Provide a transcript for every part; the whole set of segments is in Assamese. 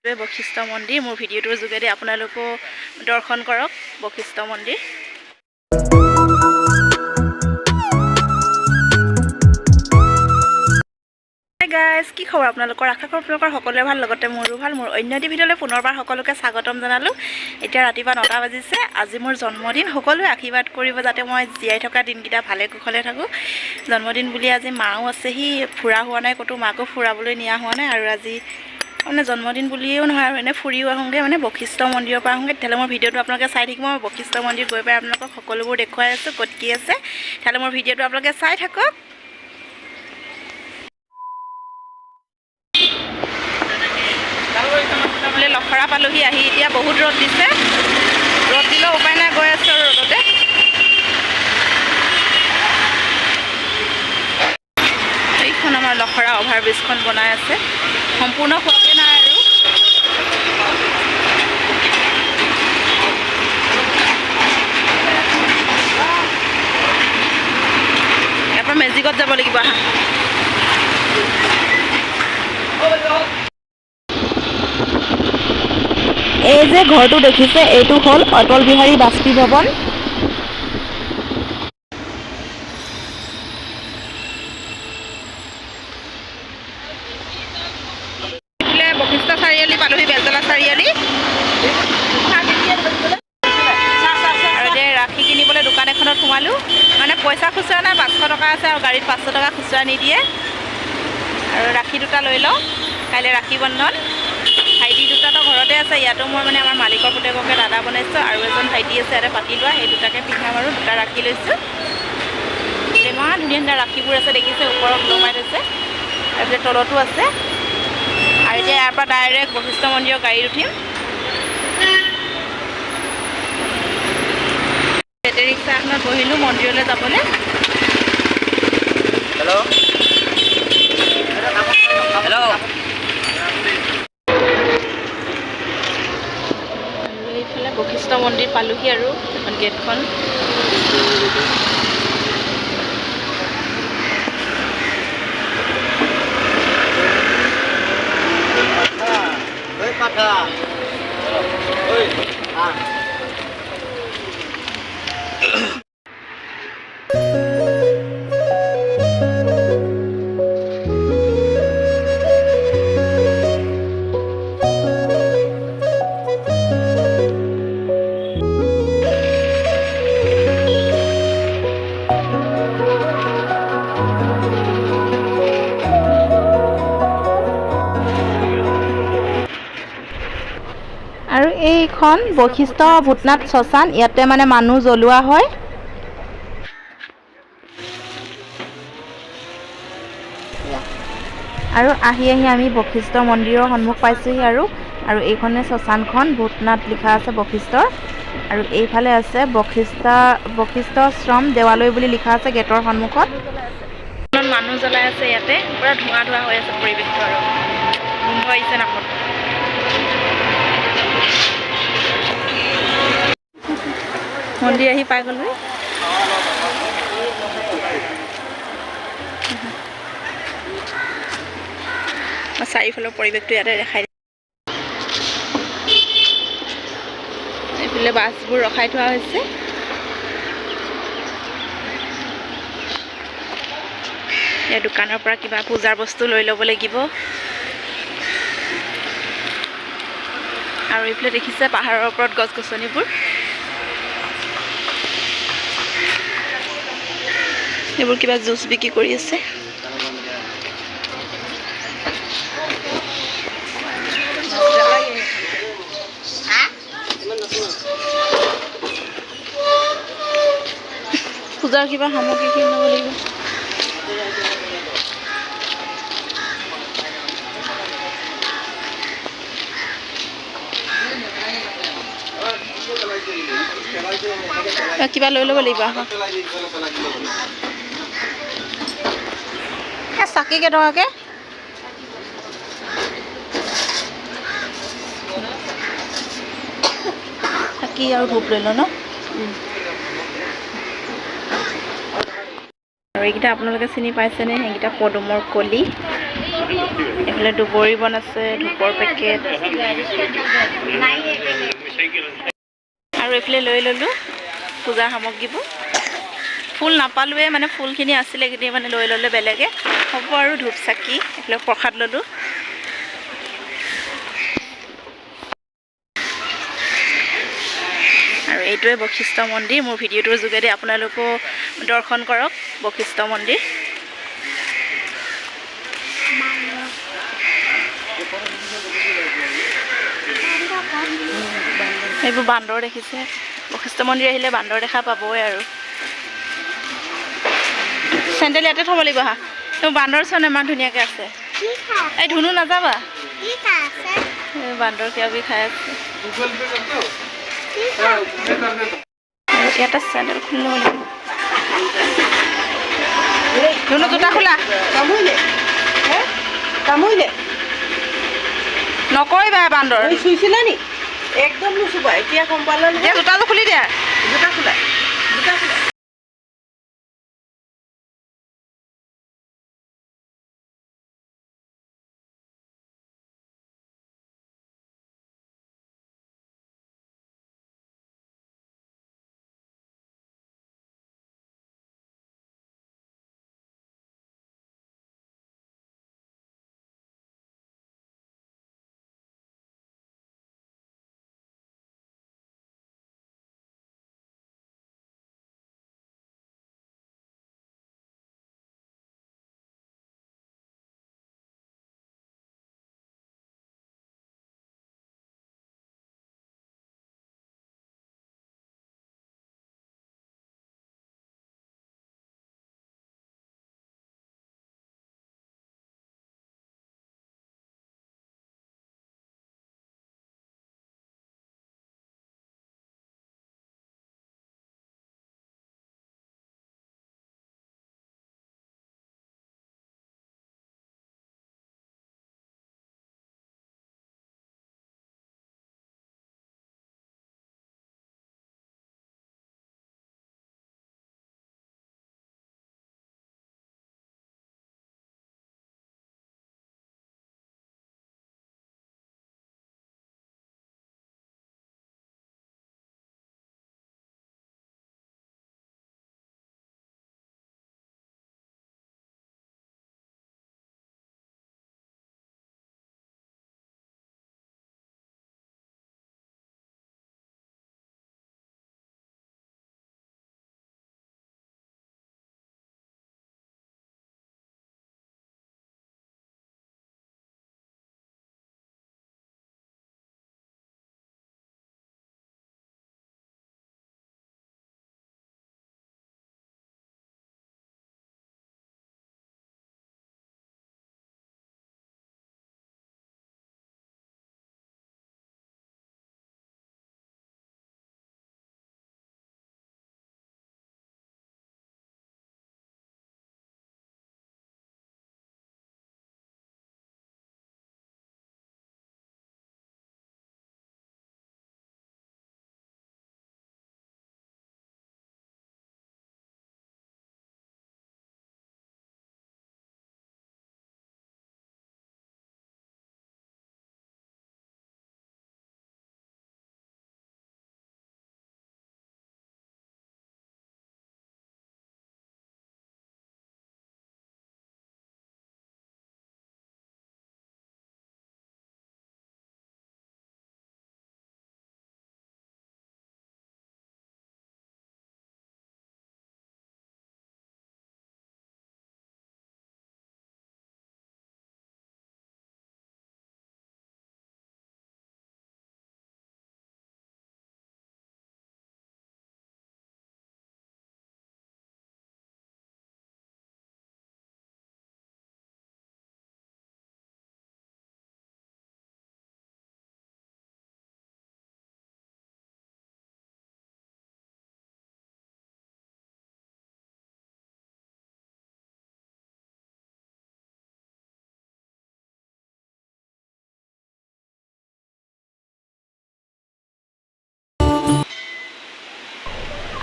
বশিষ্ঠ মন্দিৰ মোৰ ভিডিঅ'টোৰ যোগেদি আপোনালোকো দৰ্শন কৰক বশিষ্ঠ মন্দিৰ। গাইজ কি খবৰ আপোনালোকৰ? আশা কৰোঁ আপোনালোকৰ সকলোৰে ভাল, লগতে মোৰো ভাল। মোৰ অন্য এটি ভিডিঅ'লৈ পুনৰবাৰ সকলোকে স্বাগতম জনালোঁ। এতিয়া ৰাতিপুৱা 9টা বাজিছে। আজি মোৰ জন্মদিন। সকলোৱে আশীৰ্বাদ কৰিব যাতে মই জীয়াই থকা দিনকেইটা ভালে কুশলে থাকোঁ। জন্মদিন বুলি আজি মাও আছেহি, ফুৰা হোৱা নাই ক'তো, মাকো ফুৰাবলৈ নিয়া হোৱা নাই। আৰু আজি মানে জন্মদিন বুলিয়েও নহয় আৰু এনে ফুৰিও আহোঁগৈ, মানে বশিষ্ঠ মন্দিৰৰ পৰা আহোঁগৈ। তেতিয়াহ'লে মোৰ ভিডিঅ'টো আপোনালোকে চাই থাকিব। মই বশিষ্ঠ মন্দিৰ গৈ পাই আপোনালোকক সকলোবোৰ দেখুৱাই আছোঁ ক'ত কি আছে। তেতিয়াহ'লে মোৰ ভিডিঅ'টো আপোনালোকে চাই থাকক। লখৰা পালোহি আহি, এতিয়া বহুত ৰ'দ দিছে। ৰ'দ দিলেও উপায় নাই, গৈ আছোঁ আৰু ৰ'দতে। এইখন আমাৰ লখৰা অভাৰব্ৰিজখন বনাই আছে, সম্পূৰ্ণ হোৱাগৈ নাই আৰু। ইয়াৰ পৰা মেজিকত যাব লাগিব। আহা এই যে ঘৰটো দেখিছে, এইটো হ'ল অটল বিহাৰী বাজপেয়ী ভৱন। বশিষ্ঠ চাৰিআলি পালোহি, বেলতলা চাৰিআলি। আৰু এতিয়া ৰাখি কিনিবলৈ দোকান এখনত সোমালোঁ। মানে পইচা খুচুৰা নাই, 500 টকা আছে আৰু গাড়ীত 500 টকা খুচুৰা নিদিয়ে। আৰু ৰাখি দুটা লৈ লওঁ, কাইলৈ ৰাখি বন্ধন। ভাইটি দুটাতো ঘৰতে আছে, ইয়াতো মই মানে আমাৰ মালিকৰ পুতেককে দাদা বনাইছোঁ, আৰু এজন ভাইটি আছে ইয়াতে পাতি লোৱা, সেই দুটাকে পিন্ধাম আৰু দুটা ৰাখি লৈছোঁ। ইমান ধুনীয়া ধুনীয়া ৰাখিবোৰ আছে দেখিছে, ওপৰত ওলমাই থৈছে, তাৰপিছত তলতো আছে। আৰু এতিয়া ইয়াৰ পৰা ডাইৰেক্ট বশিষ্ঠ মন্দিৰৰ গাড়ীত উঠিম। বেটেৰী ৰিক্সা এখনত বহিলোঁ মন্দিৰলৈ যাবলৈ। Hello' hello'. এইফালে বশিষ্ঠ মন্দিৰ পালোহি আৰু এখন গেটখন। আৰু এইখন বশিষ্ঠ ভূতনাথ শ্মশান, ইয়াতে মানে মানুহ জ্বলোৱা হয়। আৰু আহি আমি বশিষ্ঠ মন্দিৰৰ সন্মুখ পাইছোঁহি। আৰু এইখনে শ্মশানখন, ভূতনাথ লিখা আছে বশিষ্ঠৰ। আৰু এইফালে আছে বশিষ্ঠ শ্ৰম দেৱালয় বুলি লিখা আছে গেটৰ সন্মুখত। মানুহ জ্বলাই আছে ইয়াতে, পূৰা ধোঁৱা ধোঁৱা হৈ আছে পৰিৱেশটো, আৰু গোন্ধ আহিছে নাকত। মন্দিৰ আহি পাই গ'লো। চাৰিওফালৰ পৰিৱেশটো ইয়াতে দেখাই। এইফালে বাছবোৰ ৰখাই থোৱা হৈছে। এই দোকানৰ পৰা কিবা পূজাৰ বস্তু লৈ ল'ব লাগিব। আৰু এইফালে দেখিছে পাহাৰৰ ওপৰত গছ গছনিবোৰ। এইবোৰ কিবা জুচ বিক্ৰী কৰি আছে। পূজাৰ কিবা সামগ্ৰী কিনিব লাগিব। কিবা লৈ ল'ব লাগিব। চাকি কেইটকাকে? চাকি আৰু ধূপ লৈ লওঁ ন। আৰু এইকেইটা আপোনালোকে চিনি পাইছেনে? সেইকেইটা পদুমৰ কলি। এইফালে দুবৰি বন আছে, ধূপৰ পেকেট আৰু এইফালে লৈ ল'লোঁ পূজাৰ সামগ্ৰীবোৰ। ফুল নাপালোৱে, মানে ফুলখিনি আছিলে কিন্তু মানে লৈ ল'লে বেলেগে হ'ব আৰু। ধূপ চাকি, এইফালে প্ৰসাদ ল'লোঁ। আৰু এইটোৱে বশিষ্ঠ মন্দিৰ। মোৰ ভিডিঅ'টোৰ যোগেদি আপোনালোকেও দৰ্শন কৰক বশিষ্ঠ মন্দিৰ। এইবোৰ বান্দৰ দেখিছে, বশিষ্ঠ মন্দিৰ আহিলে বান্দৰ দেখা পাবই আৰু। চেণ্ডেল ইয়াতে থ'ব লাগিব হা। এইবোৰ বান্দৰ চোন ইমান ধুনীয়াকৈ আছে। এই ধুনু নাযাবা, বান্দৰ কিবা কিবি খাই আছে। ইয়াতে চেণ্ডেল খুলি ল'ব লাগিব। ধুনু জোতা খোলা। কামুৰিলে নকৰিবা বান্দৰ। চুইছিলে নি? একদম নুচুবা, এতিয়া গম পালে এতিয়া জোতাযোৰ খুলি দিয়া। জোতা খোলা, জোতা খোলা।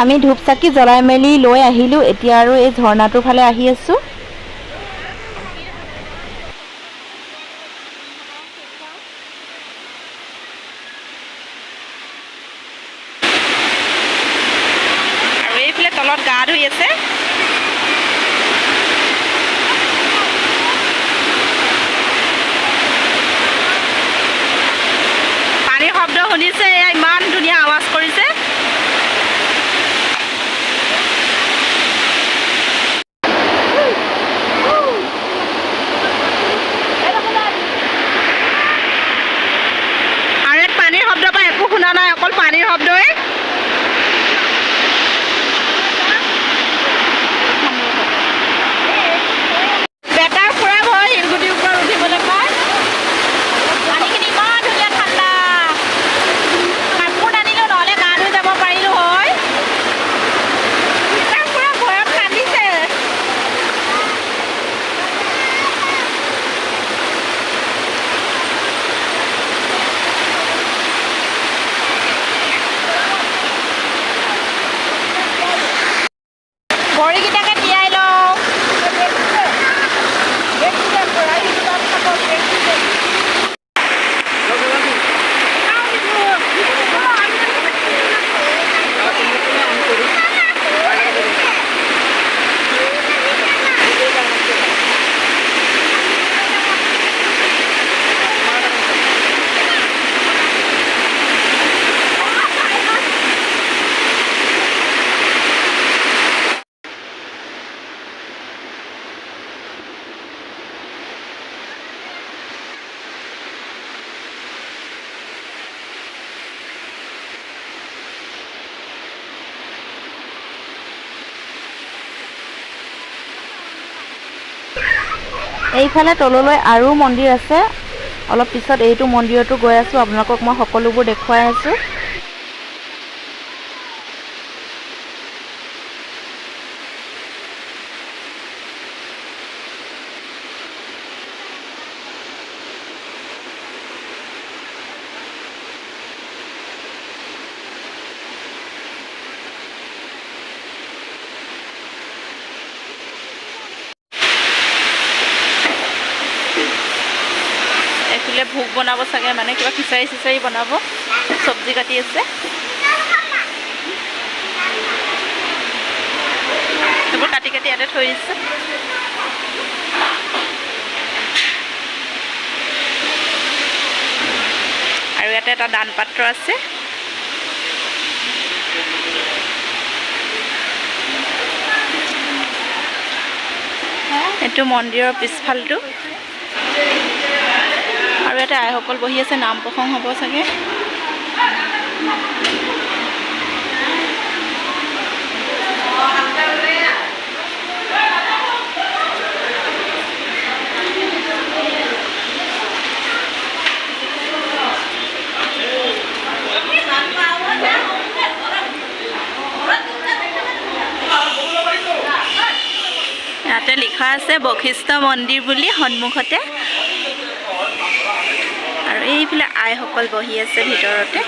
আমি ধূপ চাকি জ্বলাই মেলি লৈ আহিলোঁ। এতিয়া আৰু এই ঝৰ্ণাটোৰ ফালে আহি আছোঁ। ভিতৰত গা ধুই আছে। পানীৰ শব্দ শুনিছে, এয়া ইমান ধুনীয়া আৱাজ কৰিছে। আৰু ইয়াত পানীৰ শব্দ পৰা একো শুনা নাই, অকল পানীৰ শব্দই। বেটাৰ ফুৰা হয় শিলগুটিৰ ওপৰত উঠিবলৈ পায়। পানীখিনি ইমান ধুনীয়া ঠাণ্ডা। কাপোৰ নানিলোঁ, নহ'লে গা ধুই যাব পাৰিলোঁ হয়। বেটাৰ ফুৰা ভয়ত কান্দিছে। ভৰিকেইটাকে তিয়াই লওঁ। এইফালে তললৈ আৰু মন্দিৰ আছে। অলপ পিছত এইটো মন্দিৰতো গৈ আছোঁ, আপোনালোকক মই সকলোবোৰ দেখুৱাই আছোঁ। এইফালে ভোগ বনাব চাগে, মানে কিবা খিচাৰি চিচাৰি বনাব। চব্জি কাটি আছে। সেইবোৰ কাটি কাটি ইয়াতে থৈ দিছে। আৰু ইয়াতে এটা দান পাত্ৰ আছে। এইটো মন্দিৰৰ পিছফালটো। আৰু ইয়াতে আইসকল বহি আছে, নাম প্ৰসংগ হ'ব চাগে। ইয়াতে লিখা আছে বশিষ্ঠ মন্দিৰ বুলি সন্মুখতে। আৰু এইফালে আইসকল বহি আছে ভিতৰতে।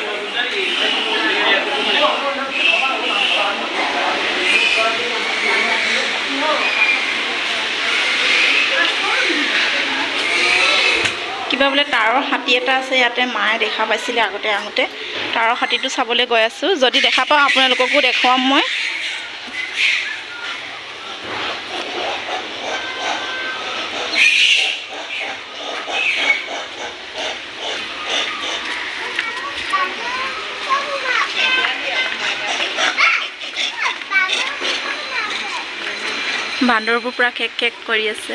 কিবা বোলে তাৰৰ হাতী এটা আছে ইয়াতে, মায়ে দেখা পাইছিলে আগতে আহোঁতে। তাৰৰ হাতীটো চাবলৈ গৈ আছোঁ। যদি দেখা পাওঁ আপোনালোককো দেখুৱাম মই। বান্দৰবোৰ পুৰা কেক কেক কৰি আছে।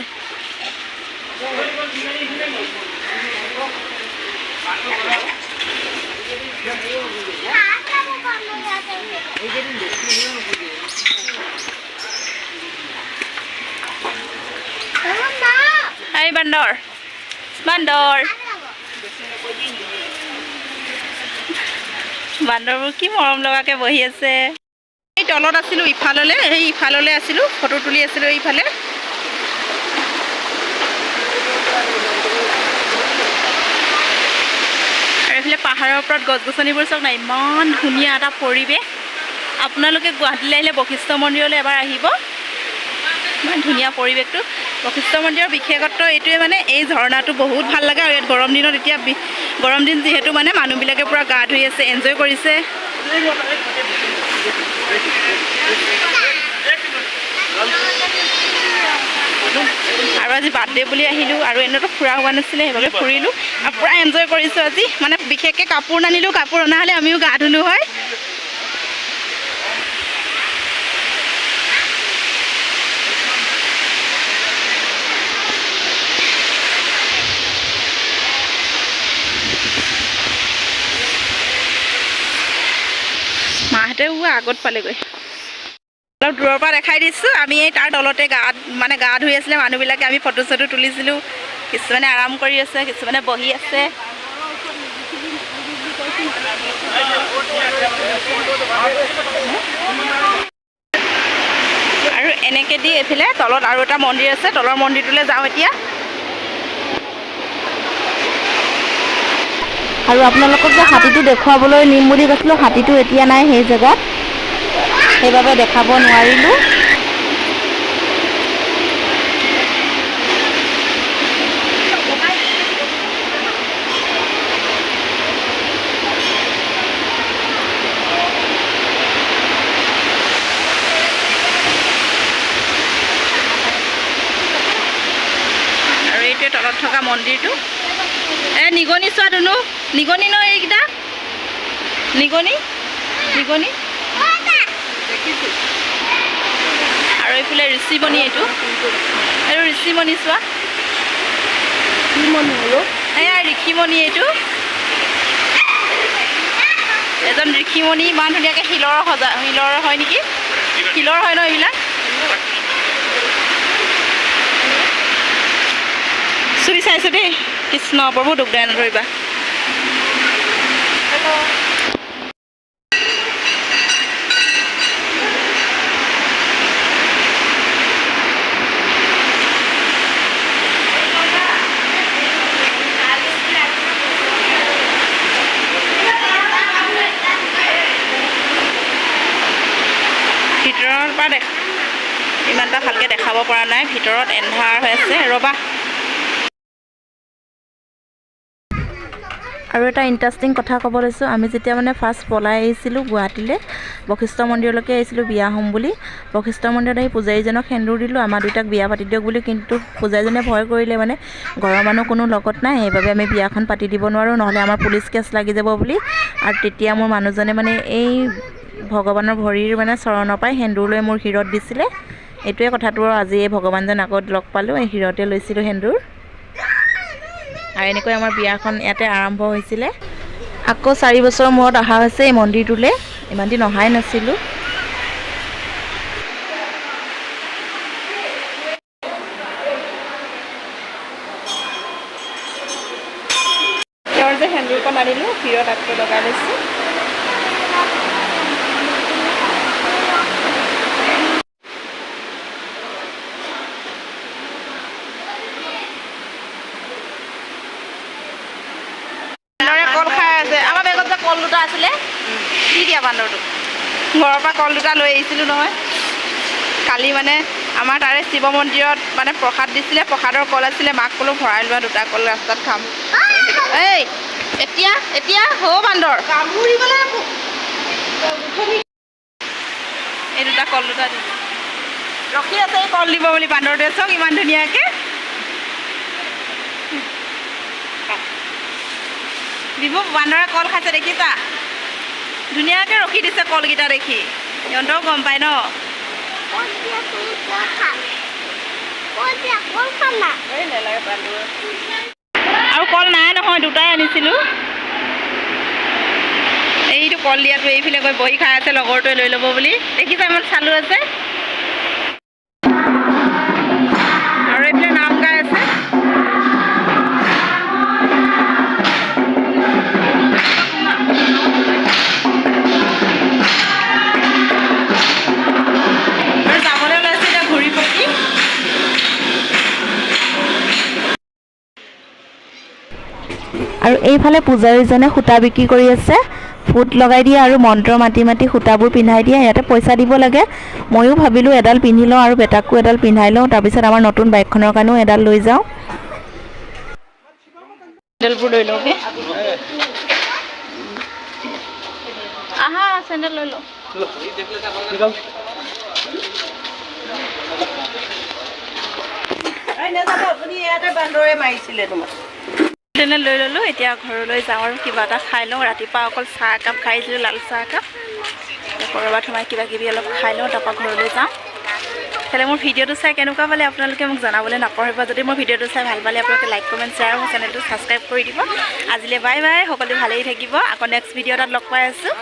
এই বান্দৰ, বান্দৰ, বান্দৰবোৰ কি মৰম লগাকে বহি আছে। এই তলত আছিলোঁ, ইফাললৈ, সেই ইফাললৈ আছিলোঁ, ফটো তুলি আছিলোঁ এইফালে। আৰু এইফালে পাহাৰৰ ওপৰত গছ গছনিবোৰ চাওক না, ইমান ধুনীয়া এটা পৰিৱেশ। আপোনালোকে গুৱাহাটীলৈ আহিলে বশিষ্ঠ মন্দিৰলৈ এবাৰ আহিব। ইমান ধুনীয়া পৰিৱেশটো। বশিষ্ঠ মন্দিৰৰ বিশেষত্ব এইটোৱে, মানে এই ঝৰ্ণাটো বহুত ভাল লাগে। আৰু ইয়াত গৰম দিনত, এতিয়া গৰম দিন যিহেতু, মানে মানুহবিলাকে পূৰা গা ধুই আছে, এনজয় কৰিছে। আৰু আজি বাৰ্থডে বুলি আহিলোঁ আৰু এনেতো ফুৰা হোৱা নাছিলে সেইবাবে ফুৰিলোঁ আৰু পূৰা এনজয় কৰিছোঁ আজি মানে বিশেষকৈ কাপোৰ নানিলোঁ কাপোৰ অনা হ'লে আমিও গা ধুলোঁ হয় মাহঁতেও আগত পালেগৈ অলপ দূৰৰ পৰা দেখাই দিছোঁ আমি এই তাৰ তলতে গা ধুই আছিলে মানুহবিলাকে আমি ফটো চটো তুলিছিলোঁ কিছুমানে আৰাম কৰি আছে কিছুমানে বহি আছে আৰু এনেকৈ দি এইফালে তলত আৰু এটা মন্দিৰ আছে তলৰ মন্দিৰটোলৈ যাওঁ এতিয়া আৰু আপোনালোকক যে হাতীটো দেখুৱাবলৈ নিম বুলি কৈছিলোঁ হাতীটো এতিয়া নাই সেই জেগাত সেইবাবে দেখাব নোৱাৰিলোঁ আৰু এইটোৱে তলত থকা মন্দিৰটো নিগনি চোৱা ধুনু নিগনি ন এইকেইটা নিগনি নিগনি আৰু এইফালে ঋষিমণি এইটো ঋষিমণি চোৱা এয়া ঋষিমণি এইটো এজন ঋষিমণি ইমান ধুনীয়াকৈ শিলৰ হয় নেকি শিলৰ হয় ন এইবিলাক চুই চাইছোঁ দেই কৃষ্ণ প্ৰভু দুখ দাই নধৰিবা ভিতৰৰ পৰা ইমান এটা ভালকৈ দেখাব পৰা নাই ভিতৰত এন্ধাৰ হৈ আছে ৰ'বা আৰু এটা ইণ্টাৰেষ্টিং কথা ক'ব লৈছোঁ আমি যেতিয়া মানে ফাৰ্ষ্ট পলাই আহিছিলোঁ গুৱাহাটীলৈ বশিষ্ঠ মন্দিৰলৈকে আহিছিলোঁ বিয়া হ'ম বুলি বশিষ্ঠ মন্দিৰত আহি পূজাৰীজনক সেন্দুৰ দিলোঁ আমাৰ দুইটাক বিয়া পাতি দিয়ক বুলি কিন্তু পূজাৰীজনে ভয় কৰিলে মানে ঘৰৰ মানুহ কোনো লগত নাই সেইবাবে আমি বিয়াখন পাতি দিব নোৱাৰোঁ নহ'লে আমাৰ পুলিচ কেছ লাগি যাব বুলি আৰু তেতিয়া মোৰ মানুহজনে মানে এই ভগৱানৰ ভৰিৰ মানে চৰণৰ পৰাই সেন্দুৰ লৈ মোৰ শিৰত দিছিলে এইটোৱে কথাটো আৰু আজি এই ভগৱানজন আগত লগ পালোঁ এই শিৰতে লৈছিলোঁ সেন্দুৰ আৰু এনেকৈ আমাৰ বিয়াখন ইয়াতে আৰম্ভ হৈছিলে আকৌ 4 বছৰৰ মূৰত অহা হৈছে এই মন্দিৰটোলৈ ইমান দিন অহাই নাছিলোঁ তেওঁৰ যে সেন্দুৰখন আনিলোঁ শিৰত আকৌ লগাই লৈছোঁ কল দুটা আছিলে কি দিয়া বান্দৰটো ঘৰৰ পৰা কল দুটা লৈ আহিছিলোঁ নহয় কালি মানে আমাৰ তাৰে শিৱ মন্দিৰত মানে প্ৰসাদ দিছিলে প্ৰসাদৰ কল আছিলে মাক ক'লোঁ ভৰাই লোৱা দুটা কল ৰাস্তাত খাম এই এতিয়া বান্দৰ এই দুটা কল দুটা দিছোঁ ৰখি আছে এই কল দিব বুলি বান্দৰটোৱে চাওক ইমান ধুনীয়াকৈ বিভু বান্দৰে কল খাইছে দেখিছা ধুনীয়াকৈ ৰখি দিছে কলকেইটা দেখি সিহঁতেও গম পায় ন আৰু কল নাই নহয় দুটাই আনিছিলোঁ এইটো কল দিয়াটো এইফালে গৈ বহি খাই আছে লগৰটোৱে লৈ ল'ব বুলি দেখিছা ইমান চালু আছে আৰু এইফালে নাম গাই আছে আৰু এইফালে পূজাৰীজনে সূতা বিক্ৰী কৰি আছে ফুট লগাই দিয়ে আৰু মন্ত্ৰ মাতি মাতি সূতাবোৰ পিন্ধাই দিয়ে ইয়াতে পইচা দিব লাগে ময়ো ভাবিলোঁ এডাল পিন্ধি লওঁ আৰু বেটাকো এডাল পিন্ধাই লওঁ তাৰপিছত আমাৰ নতুন বাইকখনৰ কাৰণেও এডাল লৈ যাওঁ চেণ্ডেলবোৰ লৈ লওঁগে আহা চেণ্ডেল লৈ লওঁ নাযাব আপুনি ইয়াতে বান্দৰে মাৰিছিলে তোমাক তেনে লৈ ল'লোঁ এতিয়া ঘৰলৈ যাওঁ আৰু কিবা এটা খাই লওঁ ৰাতিপুৱা অকল চাহ একাপ খাইছিলোঁ লাল চাহ একাপ ক'ৰবাত সোমাই কিবা কিবি অলপ খাই লওঁ তাৰপৰা ঘৰলৈ যাওঁ তেতিয়াহ'লে মোৰ ভিডিঅ'টো চাই কেনেকুৱা পালে আপোনালোকে মোক জনাবলৈ নাপাহৰিব যদি মোৰ ভিডিঅ'টো চাই ভাল পালে আপোনালোকে লাইক কমেণ্ট শ্বেয়াৰ মোৰ চেনেলটো ছাবস্ক্ৰাইব কৰি দিব আজিলৈ বাই বাই সকলো ভালেই থাকিব আকৌ নেক্সট ভিডিঅ' এটাত লগ পাই আছোঁ